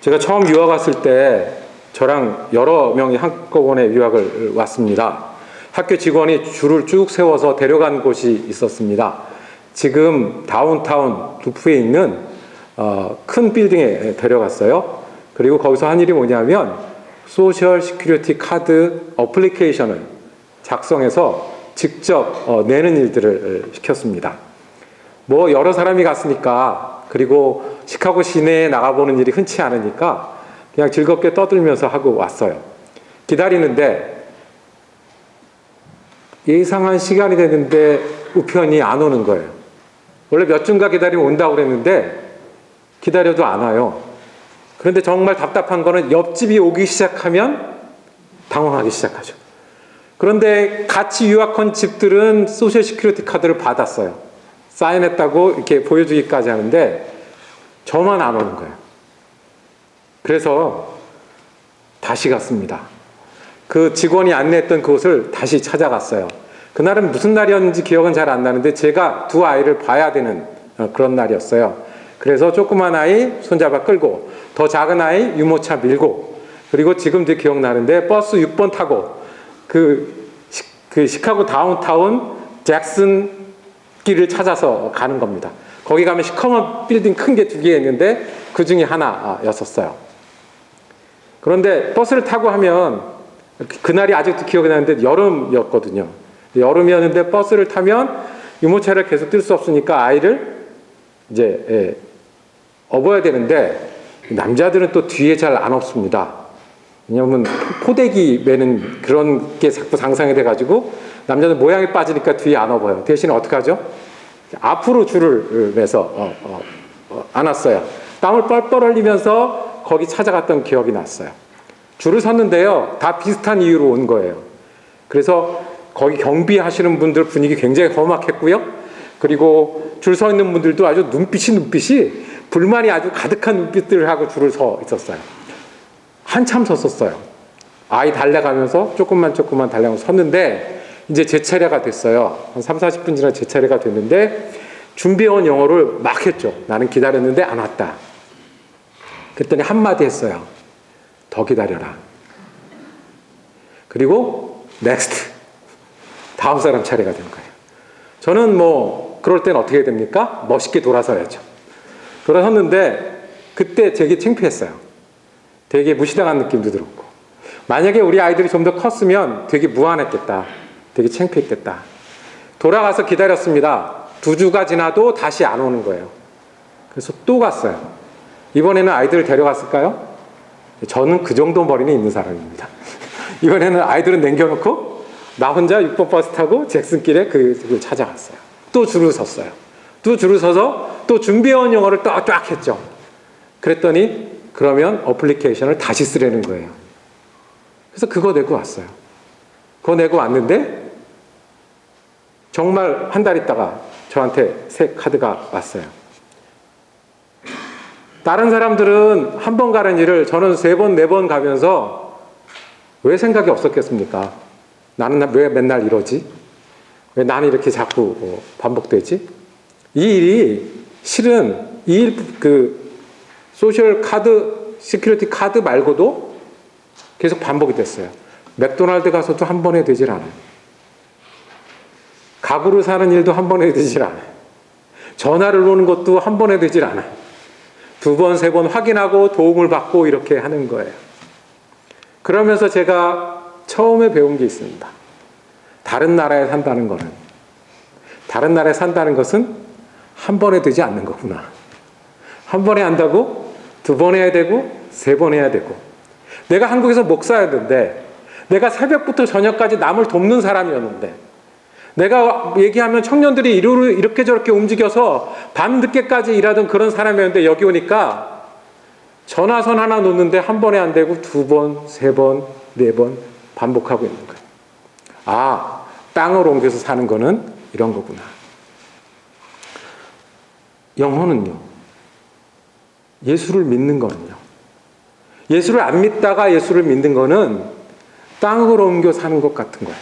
제가 처음 유학 왔을 때 저랑 여러 명이 한꺼번에 유학을 왔습니다. 학교 직원이 줄을 쭉 세워서 데려간 곳이 있었습니다. 지금 다운타운 두프에 있는 큰 빌딩에 데려갔어요. 그리고 거기서 한 일이 뭐냐면 소셜 시큐리티 카드 어플리케이션을 작성해서 직접 내는 일들을 시켰습니다. 뭐 여러 사람이 갔으니까, 그리고 시카고 시내에 나가보는 일이 흔치 않으니까 그냥 즐겁게 떠들면서 하고 왔어요. 기다리는데 예상한 시간이 됐는데 우편이 안 오는 거예요. 원래 몇 주인가 기다리면 온다고 그랬는데 기다려도 안 와요. 그런데 정말 답답한 거는 옆집이 오기 시작하면 당황하기 시작하죠. 그런데 같이 유학한 집들은 소셜 시큐리티 카드를 받았어요. 사인했다고 이렇게 보여주기까지 하는데 저만 안 오는 거예요. 그래서 다시 갔습니다. 그 직원이 안내했던 그곳을 다시 찾아갔어요. 그날은 무슨 날이었는지 기억은 잘 안 나는데 제가 두 아이를 봐야 되는 그런 날이었어요. 그래서 조그만 아이 손잡아 끌고, 더 작은 아이 유모차 밀고, 그리고 지금도 기억나는데 버스 6번 타고 그 시카고 다운타운 잭슨 길을 찾아서 가는 겁니다. 거기 가면 시커먼 빌딩 큰 게 두 개 있는데 그 중에 하나였었어요. 그런데 버스를 타고 하면, 그날이 아직도 기억이 나는데 여름이었거든요. 여름이었는데 버스를 타면 유모차를 계속 뛸 수 없으니까 아이를 이제 업어야 되는데 남자들은 또 뒤에 잘 안 업습니다. 왜냐하면 포대기 매는 그런 게 자꾸 상상이 돼가지고 남자들 모양이 빠지니까 뒤에 안 업어요. 대신 어떻게 하죠? 앞으로 줄을 매서 안았어요. 땀을 뻘뻘 흘리면서 거기 찾아갔던 기억이 났어요. 줄을 섰는데요, 다 비슷한 이유로 온 거예요. 그래서 거기 경비하시는 분들 분위기 굉장히 험악했고요. 그리고 줄 서 있는 분들도 아주 눈빛이 불만이 아주 가득한 눈빛들을 하고 줄을 서 있었어요. 한참 섰었어요. 아이 달래가면서 조금만 달래가면서 섰는데 이제 제 차례가 됐어요. 한 3, 40분 지나 제 차례가 됐는데 준비해온 영어를 막 했죠. 나는 기다렸는데 안 왔다. 그랬더니 한마디 했어요. 더 기다려라. 그리고 next. 다음 사람 차례가 된 거예요. 저는 뭐 그럴 땐 어떻게 됩니까? 멋있게 돌아서야죠. 돌아섰는데 그때 되게 창피했어요. 되게 무시당한 느낌도 들었고, 만약에 우리 아이들이 좀 더 컸으면 되게 무안했겠다. 되게 창피했겠다. 돌아가서 기다렸습니다. 2주가 지나도 다시 안 오는 거예요. 그래서 또 갔어요. 이번에는 아이들을 데려갔을까요? 저는 그 정도 머리는 있는 사람입니다. 이번에는 아이들은 남겨놓고 나 혼자 6번 버스 타고 잭슨길에 그걸 찾아갔어요. 또 줄을 섰어요. 또 줄을 서서 또 준비해온 영어를 딱 했죠. 그랬더니 그러면 어플리케이션을 다시 쓰라는 거예요. 그래서 그거 내고 왔어요. 그거 내고 왔는데 정말 한 달 있다가 저한테 새 카드가 왔어요. 다른 사람들은 한 번 가는 일을 저는 3번, 4번 가면서 왜 생각이 없었겠습니까? 나는 왜 맨날 이러지? 왜 나는 이렇게 자꾸 반복되지? 이 일이 실은 소셜 카드, 시큐리티 카드 말고도 계속 반복이 됐어요. 맥도날드 가서도 한 번에 되질 않아요. 가구를 사는 일도 한 번에 되질 않아요. 전화를 오는 것도 한 번에 되질 않아요. 2번, 3번 확인하고 도움을 받고 이렇게 하는 거예요. 그러면서 제가 처음에 배운 게 있습니다. 다른 나라에 산다는 것은 한 번에 되지 않는 거구나. 한 번에 한다고 2번 해야 되고 3번 해야 되고, 내가 한국에서 목사였는데, 내가 새벽부터 저녁까지 남을 돕는 사람이었는데, 내가 얘기하면 청년들이 이렇게 저렇게 움직여서 밤늦게까지 일하던 그런 사람이었는데, 여기 오니까 전화선 하나 놓는데 한 번에 안 되고 2번, 3번, 4번 반복하고 있는 거예요. 아, 땅을 옮겨서 사는 거는 이런 거구나. 영혼은요, 예수를 믿는 거는요, 예수를 안 믿다가 예수를 믿는 거는 땅을 옮겨 사는 것 같은 거예요.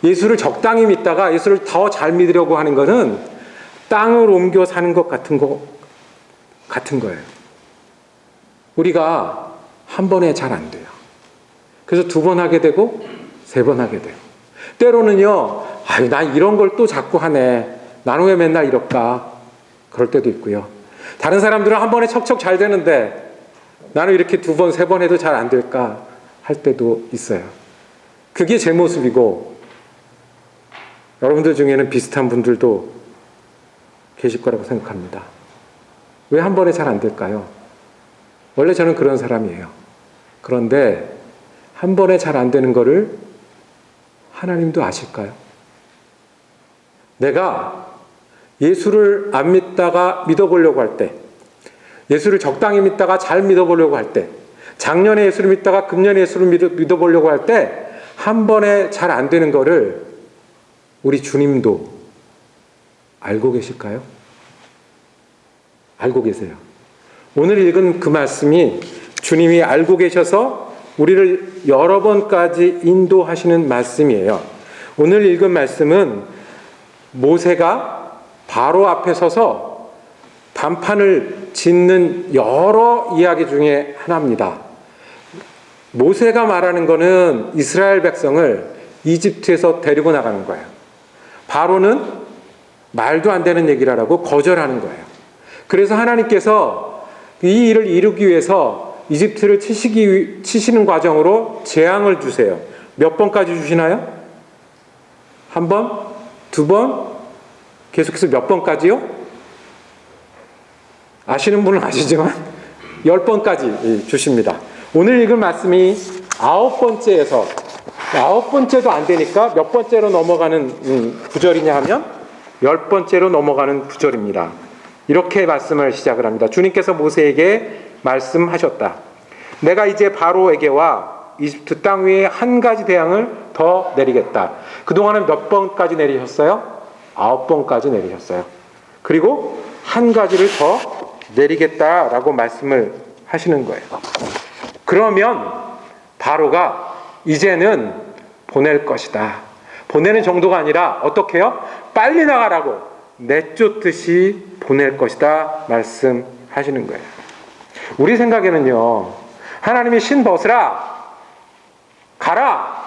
예수를 적당히 믿다가 예수를 더 잘 믿으려고 하는 것은 땅을 옮겨 사는 것 같은 거예요. 우리가 한 번에 잘 안 돼요. 그래서 2번 하게 되고 3번 하게 돼요. 때로는요, 아유, 나 이런 걸 또 자꾸 하네. 나는 왜 맨날 이럴까? 그럴 때도 있고요. 다른 사람들은 한 번에 척척 잘 되는데 나는 이렇게 2번, 3번 해도 잘 안 될까? 할 때도 있어요. 그게 제 모습이고 여러분들 중에는 비슷한 분들도 계실 거라고 생각합니다. 왜 한 번에 잘 안 될까요? 원래 저는 그런 사람이에요. 그런데 한 번에 잘 안 되는 거를 하나님도 아실까요? 내가 예수를 안 믿다가 믿어보려고 할 때, 예수를 적당히 믿다가 잘 믿어보려고 할 때, 작년에 예수를 믿다가 금년에 예수를 믿어보려고 할 때 한 번에 잘 안 되는 거를 우리 주님도 알고 계실까요? 알고 계세요. 오늘 읽은 그 말씀이 주님이 알고 계셔서 우리를 여러 번까지 인도하시는 말씀이에요. 오늘 읽은 말씀은 모세가 바로 앞에 서서 단판을 짓는 여러 이야기 중에 하나입니다. 모세가 말하는 것은 이스라엘 백성을 이집트에서 데리고 나가는 거예요. 바로는 말도 안 되는 얘기를 하고 거절하는 거예요. 그래서 하나님께서 이 일을 이루기 위해서 이집트를 치시는 과정으로 재앙을 주세요. 몇 번까지 주시나요? 1번? 2번? 계속해서 몇 번까지요? 아시는 분은 아시지만 10번까지 주십니다. 오늘 읽은 말씀이 9번째에서 9번째도 안 되니까 몇 번째로 넘어가는 구절이냐 하면 10번째로 넘어가는 구절입니다. 이렇게 말씀을 시작을 합니다. 주님께서 모세에게 말씀하셨다. 내가 이제 바로에게와 이집트 땅 위에 한 가지 재앙을 더 내리겠다. 그동안은 몇 번까지 내리셨어요? 9번까지 내리셨어요. 그리고 한 가지를 더 내리겠다라고 말씀을 하시는 거예요. 그러면 바로가 이제는 보낼 것이다. 보내는 정도가 아니라 어떻게 해요? 빨리 나가라고 내쫓듯이 보낼 것이다 말씀하시는 거예요. 우리 생각에는요, 하나님이 신 벗으라, 가라,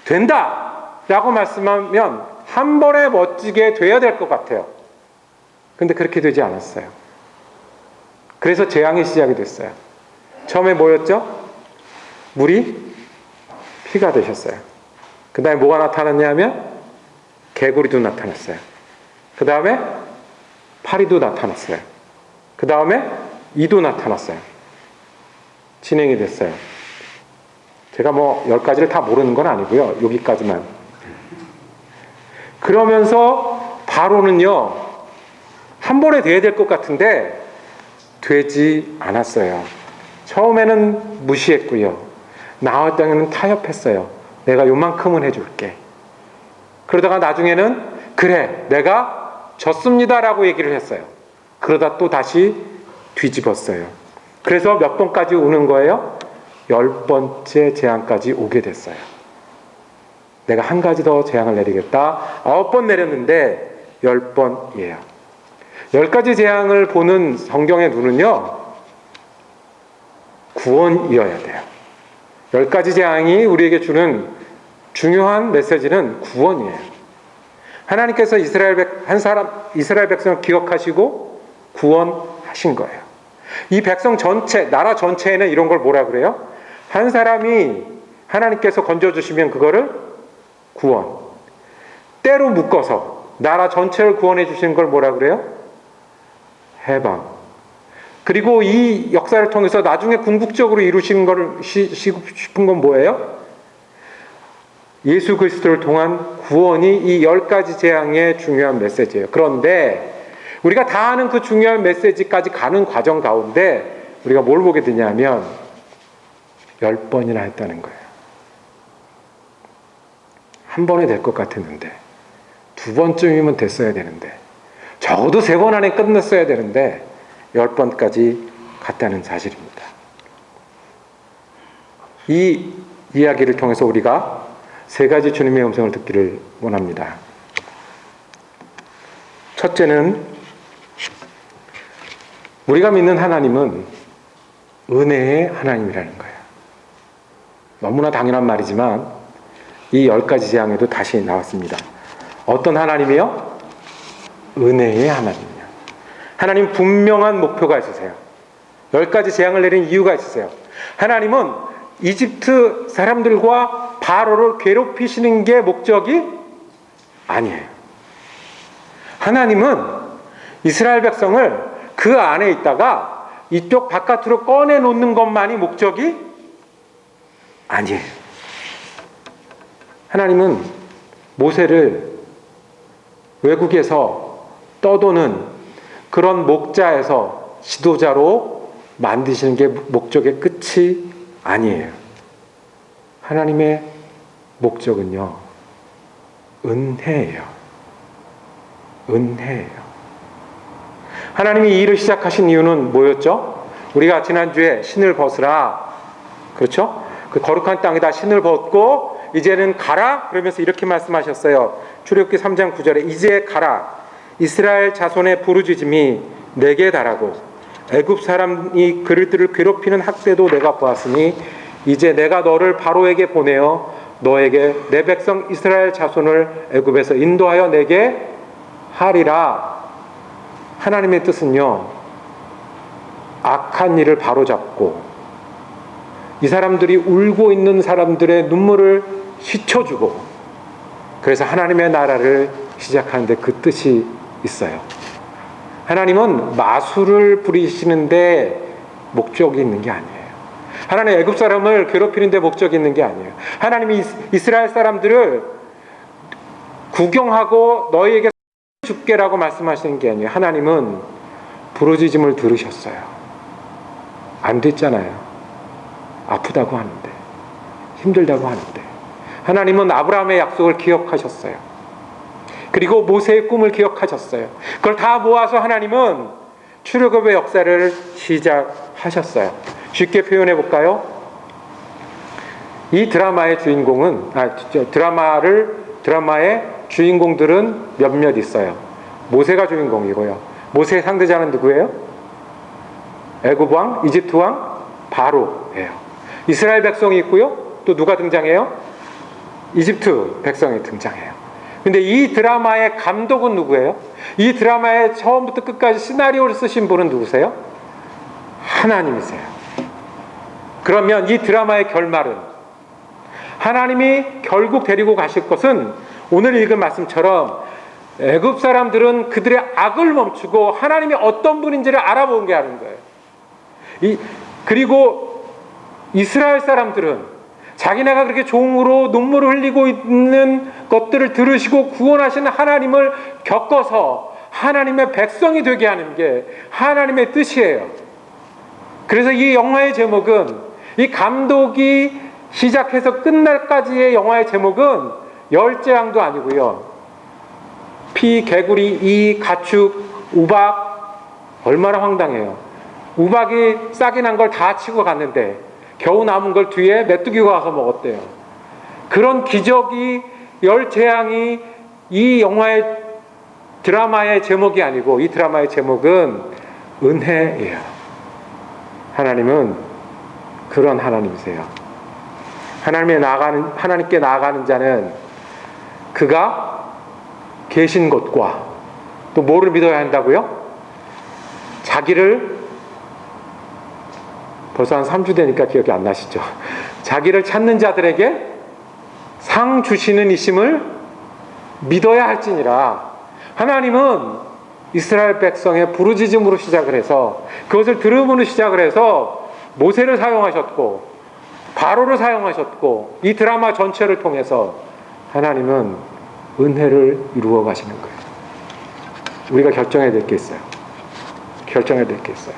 된다 라고 말씀하면 한 번에 멋지게 돼야 될 것 같아요. 근데 그렇게 되지 않았어요. 그래서 재앙이 시작이 됐어요. 처음에 뭐였죠? 물이 피가 되셨어요. 그 다음에 뭐가 나타났냐면 개구리도 나타났어요. 그 다음에 파리도 나타났어요. 그 다음에 이도 나타났어요. 진행이 됐어요. 제가 10가지를 다 모르는 건 아니고요. 여기까지만. 그러면서 바로는요, 한 번에 돼야 될 것 같은데 되지 않았어요. 처음에는 무시했고요. 나왔다가는 타협했어요. 내가 요만큼은 해줄게. 그러다가 나중에는 그래, 내가 졌습니다라고 얘기를 했어요. 그러다 또 다시 뒤집었어요. 그래서 몇 번까지 오는 거예요? 10번째 재앙까지 오게 됐어요. 내가 한 가지 더 재앙을 내리겠다. 9번 내렸는데 10번이에요. 10가지 재앙을 보는 성경의 눈은요, 구원이어야 돼요. 10가지 재앙이 우리에게 주는 중요한 메시지는 구원이에요. 하나님께서 이스라엘 백성을 기억하시고 구원하신 거예요. 이 백성 전체, 나라 전체에는 이런 걸 뭐라 그래요? 한 사람이 하나님께서 건져주시면 그거를 구원. 때로 묶어서 나라 전체를 구원해 주시는 걸 뭐라 그래요? 해방. 그리고 이 역사를 통해서 나중에 궁극적으로 이루시는 걸 싶은 건 뭐예요? 예수 그리스도를 통한 구원이 이 10가지 재앙의 중요한 메시지예요. 그런데 우리가 다 아는 그 중요한 메시지까지 가는 과정 가운데 우리가 뭘 보게 되냐면 10번이나 했다는 거예요. 한 번에 될 것 같았는데 2번쯤이면 됐어야 되는데 적어도 3번 안에 끝냈어야 되는데 10번까지 갔다는 사실입니다. 이 이야기를 통해서 우리가 3가지 주님의 음성을 듣기를 원합니다. 첫째는 우리가 믿는 하나님은 은혜의 하나님이라는 거예요. 너무나 당연한 말이지만 이 10가지 재앙에도 다시 나왔습니다. 어떤 하나님이요? 은혜의 하나님이요. 하나님 분명한 목표가 있으세요. 10가지 재앙을 내린 이유가 있으세요. 하나님은 이집트 사람들과 바로를 괴롭히시는 게 목적이 아니에요. 하나님은 이스라엘 백성을 그 안에 있다가 이쪽 바깥으로 꺼내놓는 것만이 목적이 아니에요. 하나님은 모세를 외국에서 떠도는 그런 목자에서 지도자로 만드시는 게 목적의 끝이 아니에요. 하나님의 목적은요, 은혜예요. 은혜예요. 하나님이 이 일을 시작하신 이유는 뭐였죠? 우리가 지난주에 신을 벗으라, 그렇죠? 그 거룩한 땅에다 신을 벗고 이제는 가라 그러면서 이렇게 말씀하셨어요. 출애굽기 3장 9절에 이제 가라, 이스라엘 자손의 부르짖음이 내게 달하고 애굽 사람이 그들을 괴롭히는 학대도 내가 보았으니 이제 내가 너를 바로에게 보내어 너에게 내 백성 이스라엘 자손을 애굽에서 인도하여 내게 하리라. 하나님의 뜻은요, 악한 일을 바로잡고 이 사람들이 울고 있는 사람들의 눈물을 씻어주고, 그래서 하나님의 나라를 시작하는데 그 뜻이 있어요. 하나님은 마술을 부리시는데 목적이 있는 게 아니에요. 하나님 애굽 사람을 괴롭히는데 목적이 있는 게 아니에요. 하나님이 이스라엘 사람들을 구경하고 너희에게 죽게라고 말씀하시는 게 아니에요. 하나님은 부르짖음을 들으셨어요. 안 됐잖아요. 아프다고 하는데, 힘들다고 하는데. 하나님은 아브라함의 약속을 기억하셨어요. 그리고 모세의 꿈을 기억하셨어요. 그걸 다 모아서 하나님은 출애굽의 역사를 시작하셨어요. 쉽게 표현해 볼까요? 이 드라마의 주인공은 드라마의 주인공들은 몇몇 있어요. 모세가 주인공이고요. 모세의 상대자는 누구예요? 애굽 왕, 이집트 왕, 바로예요. 이스라엘 백성이 있고요. 또 누가 등장해요? 이집트 백성이 등장해요. 근데 이 드라마의 감독은 누구예요? 이 드라마의 처음부터 끝까지 시나리오를 쓰신 분은 누구세요? 하나님이세요. 그러면 이 드라마의 결말은, 하나님이 결국 데리고 가실 것은 오늘 읽은 말씀처럼 애굽 사람들은 그들의 악을 멈추고 하나님이 어떤 분인지를 알아보게 하는 거예요. 그리고 이스라엘 사람들은 자기네가 그렇게 종으로 눈물을 흘리고 있는 것들을 들으시고 구원하시는 하나님을 겪어서 하나님의 백성이 되게 하는 게 하나님의 뜻이에요. 그래서 이 영화의 제목은, 이 감독이 시작해서 끝날까지의 영화의 제목은 열재앙도 아니고요, 피, 개구리, 이, 가축, 우박, 얼마나 황당해요. 우박이 싹이 난 걸 다 치고 갔는데 겨우 남은 걸 뒤에 메뚜기가 와서 먹었대요. 그런 기적이, 열재앙이 이 영화의 드라마의 제목이 아니고, 이 드라마의 제목은 은혜예요. 하나님은 그런 하나님이세요. 하나님께 나아가는 자는 그가 계신 곳과 또 뭐를 믿어야 한다고요? 자기를, 벌써 한 3주 되니까 기억이 안 나시죠? 자기를 찾는 자들에게 상 주시는 이심을 믿어야 할지니라. 하나님은 이스라엘 백성의 부르짖음으로 시작을 해서, 그것을 들음으로 시작을 해서 모세를 사용하셨고 바로를 사용하셨고, 이 드라마 전체를 통해서 하나님은 은혜를 이루어 가시는 거예요. 우리가 결정해야 될 게 있어요. 결정해야 될 게 있어요.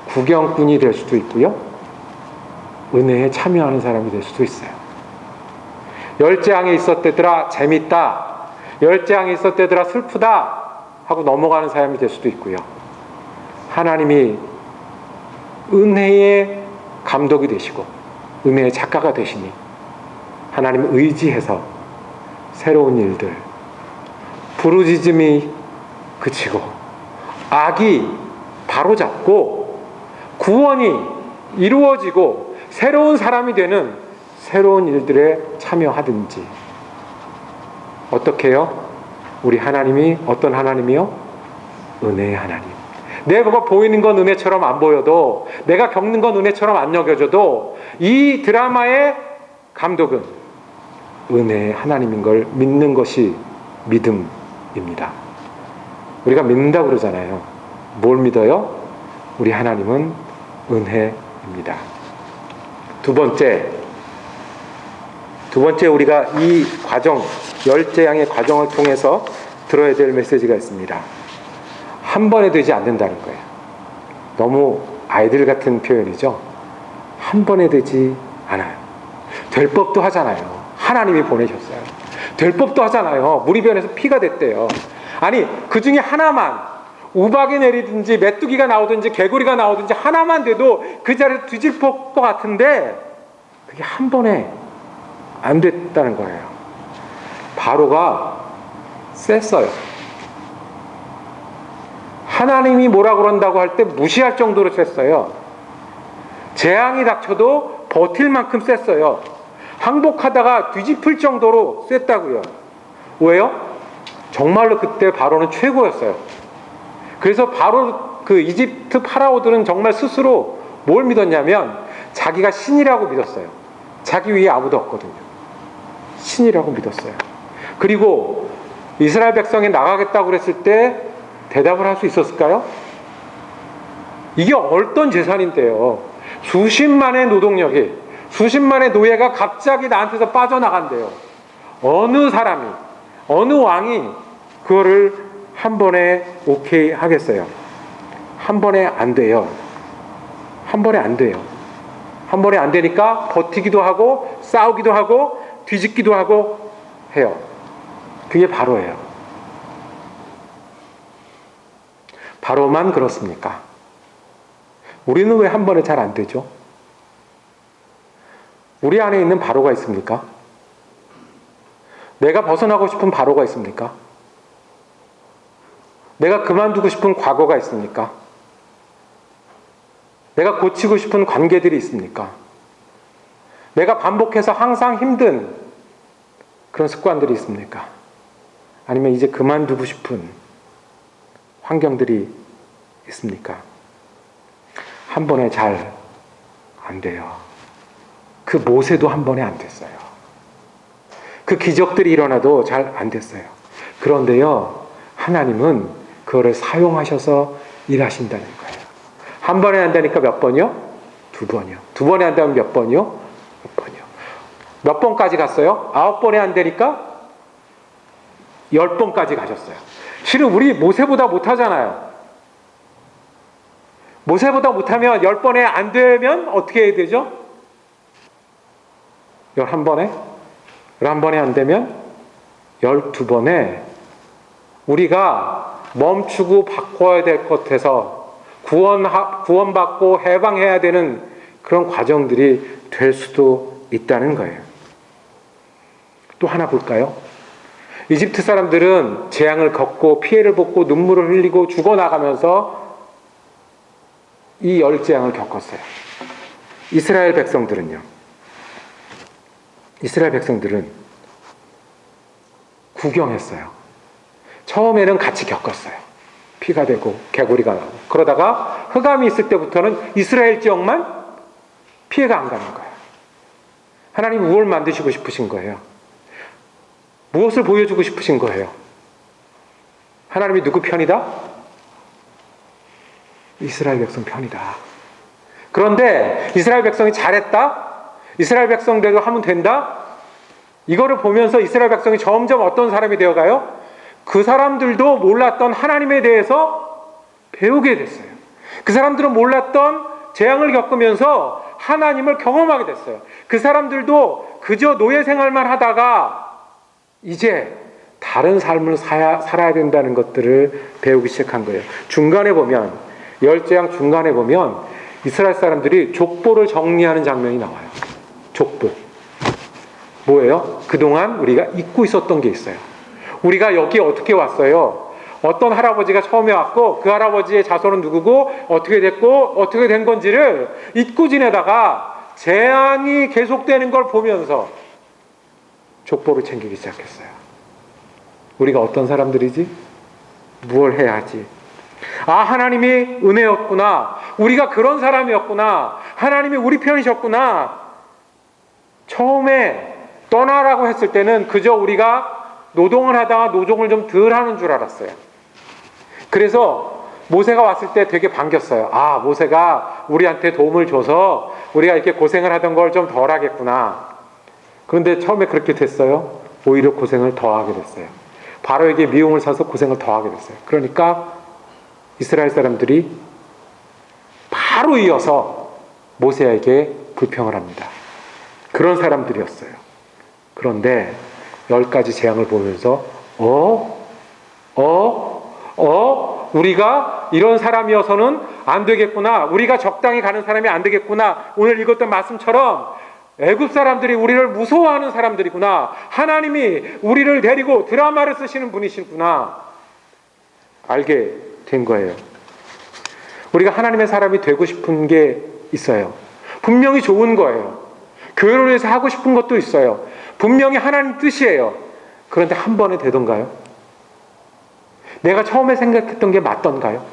구경꾼이 될 수도 있고요, 은혜에 참여하는 사람이 될 수도 있어요. 열재앙이 있었대더라 재밌다, 열재앙이 있었대더라 슬프다 하고 넘어가는 사람이 될 수도 있고요, 하나님이 은혜의 감독이 되시고 은혜의 작가가 되시니 하나님을 의지해서 새로운 일들, 부르짖음이 그치고 악이 바로잡고 구원이 이루어지고 새로운 사람이 되는 새로운 일들에 참여하든지. 어떻게 해요? 우리 하나님이 어떤 하나님이요? 은혜의 하나님. 내가 보이는 건 은혜처럼 안 보여도, 내가 겪는 건 은혜처럼 안 여겨져도 이 드라마의 감독은 은혜의 하나님인 걸 믿는 것이 믿음입니다. 우리가 믿는다고 그러잖아요. 뭘 믿어요? 우리 하나님은 은혜입니다. 두 번째 우리가 이 과정, 열재앙의 과정을 통해서 들어야 될 메시지가 있습니다. 한 번에 되지 않는다는 거예요. 너무 아이들 같은 표현이죠. 한 번에 되지 않아요. 될 법도 하잖아요. 하나님이 보내셨어요. 될 법도 하잖아요. 무리변에서 피가 됐대요. 아니, 그 중에 하나만, 우박이 내리든지 메뚜기가 나오든지 개구리가 나오든지 하나만 돼도 그 자리를 뒤집을 것 같은데 그게 한 번에 안 됐다는 거예요. 바로가 셌어요. 하나님이 뭐라 그런다고 할 때 무시할 정도로 셌어요. 재앙이 닥쳐도 버틸 만큼 셌어요. 항복하다가 뒤집힐 정도로 셌다고요. 왜요? 정말로 그때 바로는 최고였어요. 그래서 바로 그 이집트 파라오들은 정말 스스로 뭘 믿었냐면 자기가 신이라고 믿었어요. 자기 위에 아무도 없거든요. 신이라고 믿었어요. 그리고 이스라엘 백성이 나가겠다고 그랬을 때 대답을 할 수 있었을까요? 이게 어떤 재산인데요. 수십만의 노동력이, 수십만의 노예가 갑자기 나한테서 빠져나간대요. 어느 사람이, 어느 왕이 그거를 한 번에 오케이 하겠어요? 한 번에 안 돼요. 한 번에 안 돼요. 한 번에 안 되니까 버티기도 하고 싸우기도 하고 뒤집기도 하고 해요. 그게 바로예요. 바로만 그렇습니까? 우리는 왜 한 번에 잘 안 되죠? 우리 안에 있는 바로가 있습니까? 내가 벗어나고 싶은 바로가 있습니까? 내가 그만두고 싶은 과거가 있습니까? 내가 고치고 싶은 관계들이 있습니까? 내가 반복해서 항상 힘든 그런 습관들이 있습니까? 아니면 이제 그만두고 싶은 환경들이 있습니까? 한 번에 잘 안 돼요. 그 모세도 한 번에 안 됐어요. 그 기적들이 일어나도 잘 안 됐어요. 그런데요, 하나님은 그거를 사용하셔서 일하신다는 거예요. 한 번에 한다니까 몇 번이요? 두 번이요. 두 번에 한다면 몇 번이요? 몇 번이요. 몇 번까지 갔어요? 9번에 한다니까 10번까지 가셨어요. 실은 우리 모세보다 못하잖아요. 모세보다 못하면 10번에 안 되면 어떻게 해야 되죠? 11번에? 11번에 안 되면 12번에 우리가 멈추고 바꿔야 될 것 같아서 구원받고 해방해야 되는 그런 과정들이 될 수도 있다는 거예요. 또 하나 볼까요? 이집트 사람들은 재앙을 겪고 피해를 받고 눈물을 흘리고 죽어나가면서 이 열재앙을 겪었어요. 이스라엘 백성들은 구경했어요. 처음에는 같이 겪었어요. 피가 되고 개구리가 나고. 그러다가 흑암이 있을 때부터는 이스라엘 지역만 피해가 안 가는 거예요. 하나님 무엇을 만드시고 싶으신 거예요? 무엇을 보여주고 싶으신 거예요? 하나님이 누구 편이다? 이스라엘 백성 편이다. 그런데 이스라엘 백성이 잘했다? 이스라엘 백성대로 하면 된다? 이거를 보면서 이스라엘 백성이 점점 어떤 사람이 되어가요? 그 사람들도 몰랐던 하나님에 대해서 배우게 됐어요. 그 사람들은 몰랐던 재앙을 겪으면서 하나님을 경험하게 됐어요. 그 사람들도 그저 노예 생활만 하다가 이제 다른 삶을 살아야 된다는 것들을 배우기 시작한 거예요. 중간에 보면, 열재앙 중간에 보면 이스라엘 사람들이 족보를 정리하는 장면이 나와요. 족보. 뭐예요? 그동안 우리가 잊고 있었던 게 있어요. 우리가 여기 어떻게 왔어요? 어떤 할아버지가 처음에 왔고 그 할아버지의 자손은 누구고 어떻게 됐고 어떻게 된 건지를 잊고 지내다가 재앙이 계속되는 걸 보면서 족보를 챙기기 시작했어요. 우리가 어떤 사람들이지? 무엇을 해야 하지? 아, 하나님이 은혜였구나. 우리가 그런 사람이었구나. 하나님이 우리 편이셨구나. 처음에 떠나라고 했을 때는 그저 우리가 노동을 하다가 노동을 좀 덜 하는 줄 알았어요. 그래서 모세가 왔을 때 되게 반겼어요. 아, 모세가 우리한테 도움을 줘서 우리가 이렇게 고생을 하던 걸 좀 덜 하겠구나. 그런데 처음에 그렇게 됐어요. 오히려 고생을 더 하게 됐어요. 바로에게 미움을 사서 고생을 더 하게 됐어요. 그러니까 이스라엘 사람들이 바로 이어서 모세에게 불평을 합니다. 그런 사람들이었어요. 그런데 10가지 재앙을 보면서 우리가 이런 사람이어서는 안 되겠구나. 우리가 적당히 가는 사람이 안 되겠구나. 오늘 읽었던 말씀처럼 애굽 사람들이 우리를 무서워하는 사람들이구나. 하나님이 우리를 데리고 드라마를 쓰시는 분이시구나. 알게 된 거예요. 우리가 하나님의 사람이 되고 싶은 게 있어요. 분명히 좋은 거예요. 교회를 위해서 하고 싶은 것도 있어요. 분명히 하나님 뜻이에요. 그런데 한 번에 되던가요? 내가 처음에 생각했던 게 맞던가요?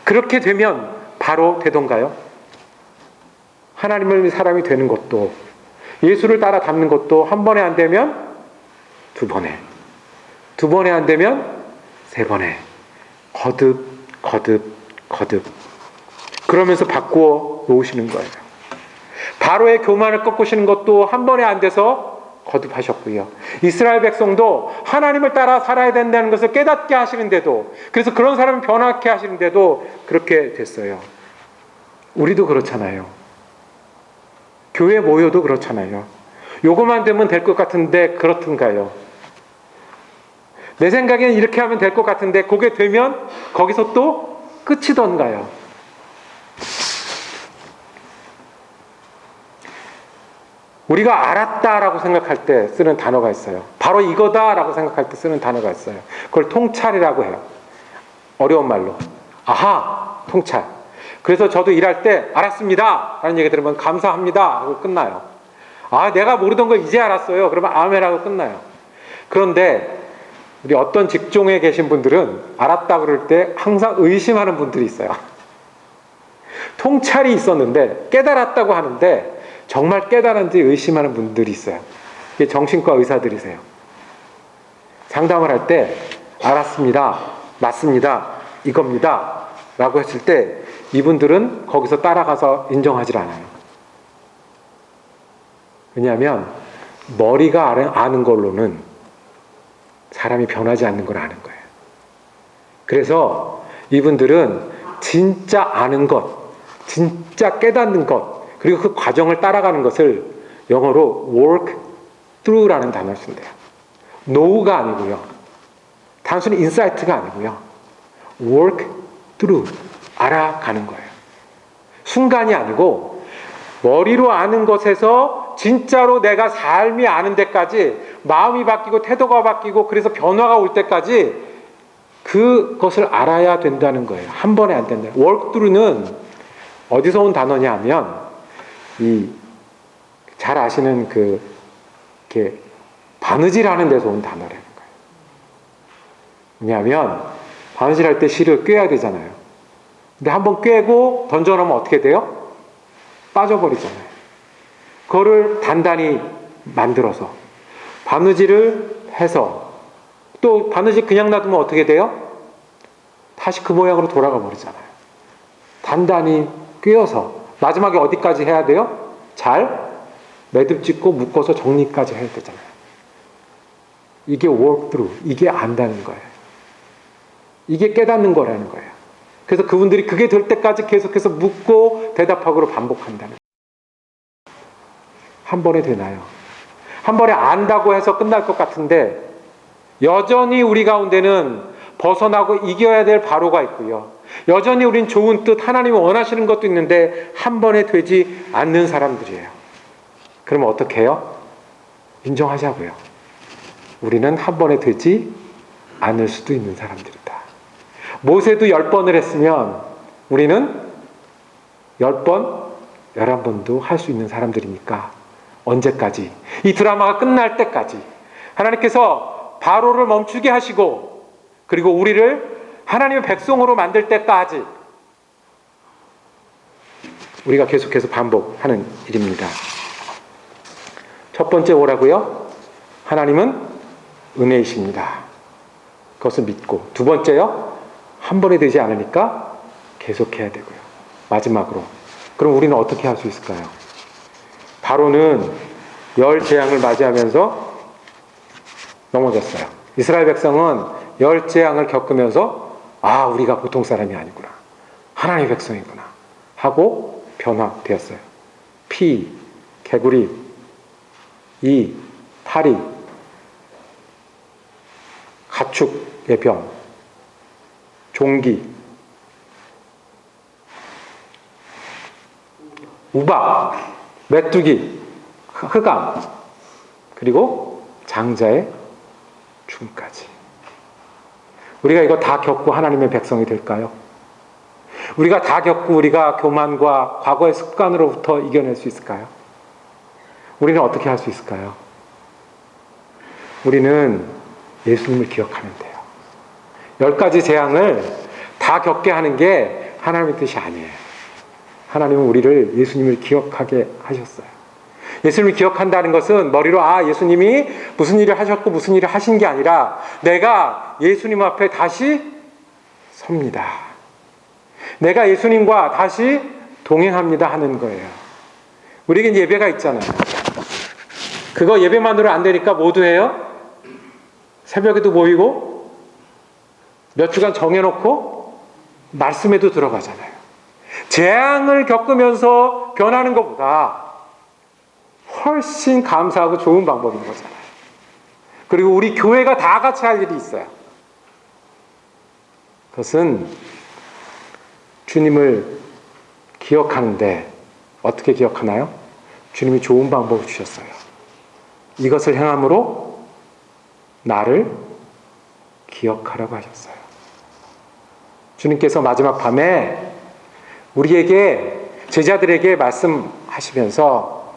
그렇게 되면 바로 되던가요? 하나님의 사람이 되는 것도, 예수를 따라 닮는 것도 한 번에 안 되면 두 번에, 두 번에 안 되면 세 번에, 거듭 그러면서 바꾸어 놓으시는 거예요. 바로의 교만을 꺾으시는 것도 한 번에 안 돼서 거듭하셨고요. 이스라엘 백성도 하나님을 따라 살아야 된다는 것을 깨닫게 하시는데도, 그래서 그런 사람을 변화케 하시는데도 그렇게 됐어요. 우리도 그렇잖아요. 교회 모여도 그렇잖아요. 요거만 되면 될 것 같은데 그렇던가요? 내 생각엔 이렇게 하면 될 것 같은데 그게 되면 거기서 또 끝이던가요? 우리가 알았다라고 생각할 때 쓰는 단어가 있어요. 바로 이거다라고 생각할 때 쓰는 단어가 있어요. 그걸 통찰이라고 해요. 어려운 말로. 아하, 통찰. 그래서 저도 일할 때 알았습니다 라는 얘기 들으면 감사합니다 하고 끝나요. 아, 내가 모르던 걸 이제 알았어요. 그러면 아멘 하고 끝나요. 그런데 우리 어떤 직종에 계신 분들은 알았다 그럴 때 항상 의심하는 분들이 있어요. 통찰이 있었는데 깨달았다고 하는데 정말 깨달은지 의심하는 분들이 있어요. 이게 정신과 의사들이세요. 상담을 할 때 알았습니다, 맞습니다, 이겁니다 라고 했을 때 이분들은 거기서 따라가서 인정하지 않아요. 왜냐하면 머리가 아는 걸로는 사람이 변하지 않는 걸 아는 거예요. 그래서 이분들은 진짜 아는 것, 진짜 깨닫는 것, 그리고 그 과정을 따라가는 것을 영어로 work through라는 단어를 쓴대요. know가 아니고요. 단순히 insight가 아니고요. work through, 알아가는 거예요. 순간이 아니고 머리로 아는 것에서 진짜로 내가 삶이 아는 데까지 마음이 바뀌고 태도가 바뀌고 그래서 변화가 올 때까지 그것을 알아야 된다는 거예요. 한 번에 안 된다. work through는 어디서 온 단어냐 하면 잘 아시는 이렇게 바느질 하는 데서 온 단어라는 거예요. 왜냐하면 바느질 할 때 실을 꿰야 되잖아요. 근데 한번 꿰고 던져놓으면 어떻게 돼요? 빠져버리잖아요. 그거를 단단히 만들어서 바느질을 해서 또 바느질 그냥 놔두면 어떻게 돼요? 다시 그 모양으로 돌아가 버리잖아요. 단단히 꿰어서 마지막에 어디까지 해야 돼요? 잘 매듭 짓고 묶어서 정리까지 해야 되잖아요. 이게 work through, 이게 안다는 거예요. 이게 깨닫는 거라는 거예요. 그래서 그분들이 그게 될 때까지 계속해서 묻고 대답하고를 반복한다는 거예요. 한 번에 되나요? 한 번에 안다고 해서 끝날 것 같은데 여전히 우리 가운데는 벗어나고 이겨야 될 바로가 있고요. 여전히 우린 좋은 뜻, 하나님이 원하시는 것도 있는데 한 번에 되지 않는 사람들이에요. 그러면 어떻게 해요? 인정하자고요. 우리는 한 번에 되지 않을 수도 있는 사람들이다. 모세도 10번을 했으면 우리는 10번, 11번도 할 수 있는 사람들이니까 언제까지? 이 드라마가 끝날 때까지 하나님께서 바로를 멈추게 하시고 그리고 우리를 하나님의 백성으로 만들 때까지 우리가 계속해서 반복하는 일입니다. 첫 번째 뭐라고요? 하나님은 은혜이십니다. 그것을 믿고. 두 번째요, 한 번에 되지 않으니까 계속해야 되고요. 마지막으로, 그럼 우리는 어떻게 할 수 있을까요? 바로는 10재앙을 맞이하면서 넘어졌어요. 이스라엘 백성은 10재앙을 겪으면서 우리가 보통 사람이 아니구나, 하나님의 백성이구나 하고 변화되었어요. 피, 개구리, 이, 파리, 가축의 병, 종기, 우박, 메뚜기, 흑암, 그리고 장자의 죽음까지. 우리가 이거 다 겪고 하나님의 백성이 될까요? 우리가 다 겪고 우리가 교만과 과거의 습관으로부터 이겨낼 수 있을까요? 우리는 어떻게 할 수 있을까요? 우리는 예수님을 기억하면 돼요. 10가지 재앙을 다 겪게 하는 게 하나님의 뜻이 아니에요. 하나님은 우리를, 예수님을 기억하게 하셨어요. 예수님을 기억한다는 것은 머리로 예수님이 무슨 일을 하셨고 무슨 일을 하신 게 아니라 내가 예수님 앞에 다시 섭니다. 내가 예수님과 다시 동행합니다 하는 거예요. 우리에겐 예배가 있잖아요. 그거 예배만으로 안 되니까 모두 해요. 새벽에도 모이고 몇 주간 정해놓고 말씀에도 들어가잖아요. 재앙을 겪으면서 변하는 것보다 훨씬 감사하고 좋은 방법인 거잖아요. 그리고 우리 교회가 다 같이 할 일이 있어요. 그것은 주님을 기억하는데 어떻게 기억하나요? 주님이 좋은 방법을 주셨어요. 이것을 행함으로 나를 기억하라고 하셨어요. 주님께서 마지막 밤에 우리에게, 제자들에게 말씀하시면서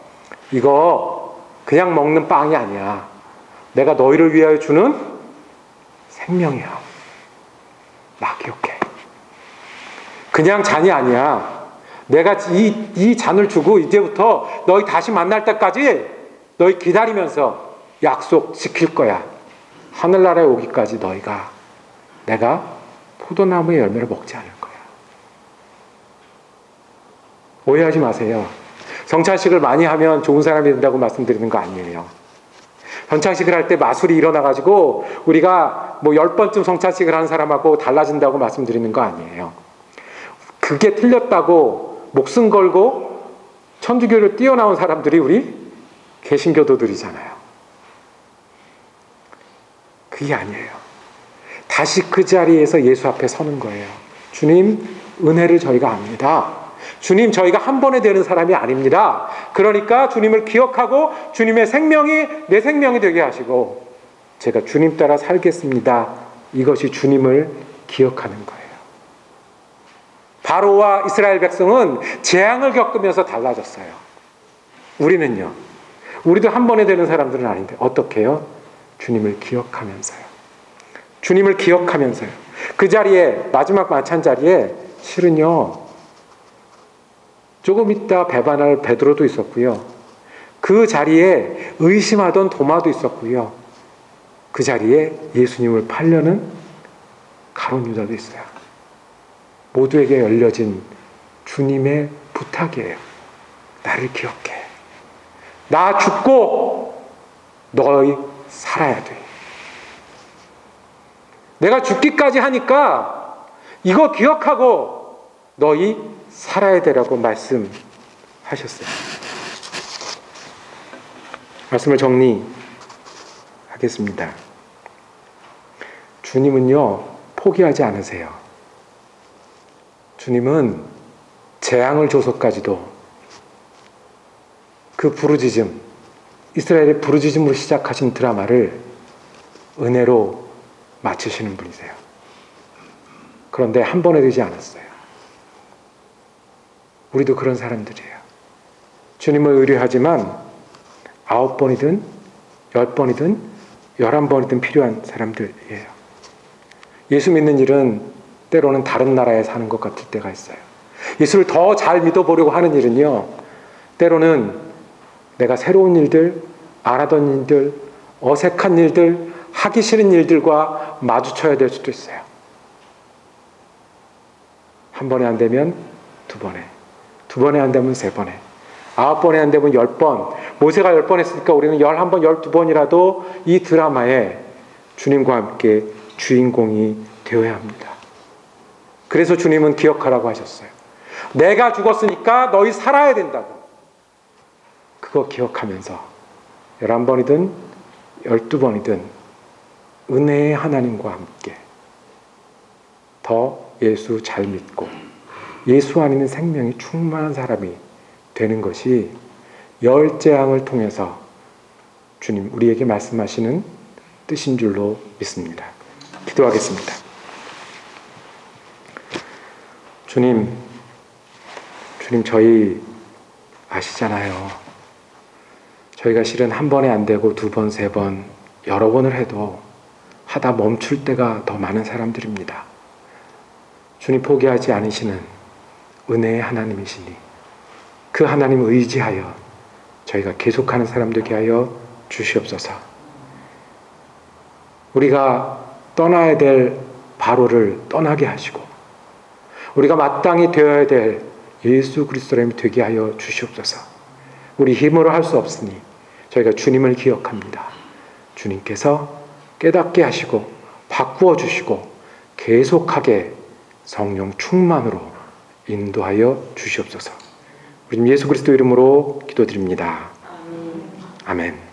이거 그냥 먹는 빵이 아니야. 내가 너희를 위하여 주는 생명이야. 나 기억해. 그냥 잔이 아니야. 내가 이 잔을 주고 이제부터 너희 다시 만날 때까지 너희 기다리면서 약속 지킬 거야. 하늘나라에 오기까지 너희가, 내가 포도나무의 열매를 먹지 않을 거야. 오해하지 마세요. 성찬식을 많이 하면 좋은 사람이 된다고 말씀드리는 거 아니에요. 성찬식을 할 때 마술이 일어나가지고 우리가 10번쯤 성찬식을 하는 사람하고 달라진다고 말씀드리는 거 아니에요. 그게 틀렸다고 목숨 걸고 천주교를 뛰어나온 사람들이 우리 개신교도들이잖아요. 그게 아니에요. 다시 그 자리에서 예수 앞에 서는 거예요. 주님, 은혜를 저희가 압니다. 주님, 저희가 한 번에 되는 사람이 아닙니다. 그러니까 주님을 기억하고 주님의 생명이 내 생명이 되게 하시고 제가 주님 따라 살겠습니다. 이것이 주님을 기억하는 거예요. 바로와 이스라엘 백성은 재앙을 겪으면서 달라졌어요. 우리는요, 우리도 한 번에 되는 사람들은 아닌데 어떻게 해요? 주님을 기억하면서요. 주님을 기억하면서요. 그 자리에, 마지막 만찬 자리에 실은요, 조금 있다 배반할 베드로도 있었고요. 그 자리에 의심하던 도마도 있었고요. 그 자리에 예수님을 팔려는 가룟 유다도 있어요. 모두에게 열려진 주님의 부탁이에요. 나를 기억해. 나 죽고 너희 살아야 돼. 내가 죽기까지 하니까 이거 기억하고 너희 살아야 되라고 말씀하셨어요. 말씀을 정리하겠습니다. 주님은요, 포기하지 않으세요. 주님은 재앙을 줘서까지도 그 부르짖음, 이스라엘의 부르짖음으로 시작하신 드라마를 은혜로 마치시는 분이세요. 그런데 한 번에 되지 않았어요. 우리도 그런 사람들이에요. 주님을 의뢰하지만 9번이든 10번이든 11번이든 필요한 사람들이에요. 예수 믿는 일은 때로는 다른 나라에 사는 것 같을 때가 있어요. 예수를 더 잘 믿어보려고 하는 일은요, 때로는 내가 새로운 일들, 안 하던 일들, 어색한 일들, 하기 싫은 일들과 마주쳐야 될 수도 있어요. 한 번에 안 되면 두 번에, 두 번에 안 되면 세 번에, 9번에 안 되면 10번. 모세가 10번 했으니까 우리는 11번, 12번이라도 이 드라마에 주님과 함께 주인공이 되어야 합니다. 그래서 주님은 기억하라고 하셨어요. 내가 죽었으니까 너희 살아야 된다고. 그거 기억하면서 11번이든 12번이든 은혜의 하나님과 함께 더 예수 잘 믿고 예수 안에 있는 생명이 충만한 사람이 되는 것이 열재앙을 통해서 주님 우리에게 말씀하시는 뜻인 줄로 믿습니다. 기도하겠습니다. 주님 저희 아시잖아요. 저희가 실은 한 번에 안 되고 두 번, 세 번, 여러 번을 해도 하다 멈출 때가 더 많은 사람들입니다. 주님 포기하지 않으시는 은혜의 하나님이시니 그 하나님을 의지하여 저희가 계속하는 사람 되게 하여 주시옵소서. 우리가 떠나야 될 바로를 떠나게 하시고 우리가 마땅히 되어야 될 예수 그리스도를 되게 하여 주시옵소서. 우리 힘으로 할 수 없으니 저희가 주님을 기억합니다. 주님께서 깨닫게 하시고 바꾸어 주시고 계속하게 성령 충만으로 인도하여 주시옵소서. 우리 예수 그리스도 이름으로 기도드립니다. 아멘.